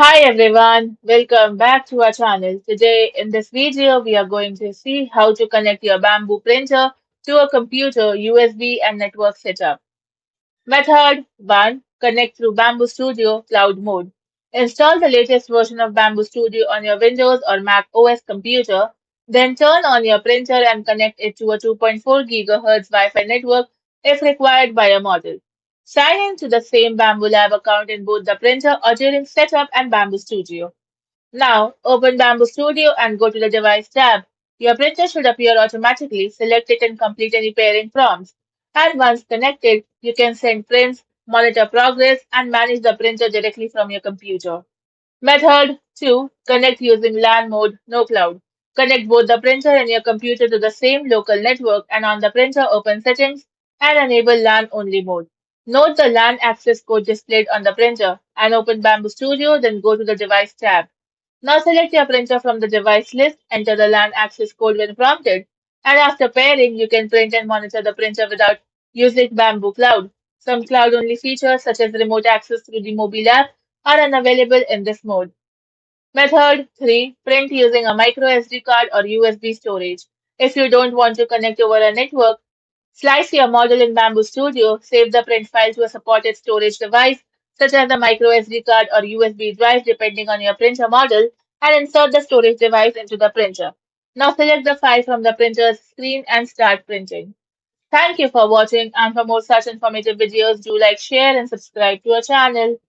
Hi everyone, welcome back to our channel. Today in this video we are going to see how to connect your Bamboo printer to a computer USB and network setup. Method 1. Connect through Bamboo Studio Cloud Mode. Install the latest version of Bamboo Studio on your Windows or Mac OS computer, then turn on your printer and connect it to a 2.4 GHz Wi-Fi network if required by your model. Sign in to the same Bamboo Lab account in both the printer or during setup and Bamboo Studio. Now, open Bamboo Studio and go to the Device tab. Your printer should appear automatically. Select it and complete any pairing prompts. And once connected, you can send prints, monitor progress, and manage the printer directly from your computer. Method 2. Connect using LAN mode, no cloud. Connect both the printer and your computer to the same local network and on the printer open settings and enable LAN only mode. Note the LAN access code displayed on the printer and open Bamboo Studio, then go to the Device tab. Now select your printer from the device list, enter the LAN access code when prompted, and after pairing, you can print and monitor the printer without using Bamboo Cloud. Some cloud-only features, such as remote access through the mobile app, are unavailable in this mode. Method 3. Print using a micro SD card or USB storage. If you don't want to connect over a network, slice your model in Bamboo Studio, save the print file to a supported storage device, such as a micro SD card or USB drive, depending on your printer model, and insert the storage device into the printer. Now select the file from the printer's screen and start printing. Thank you for watching, and for more such informative videos, do like, share, and subscribe to our channel.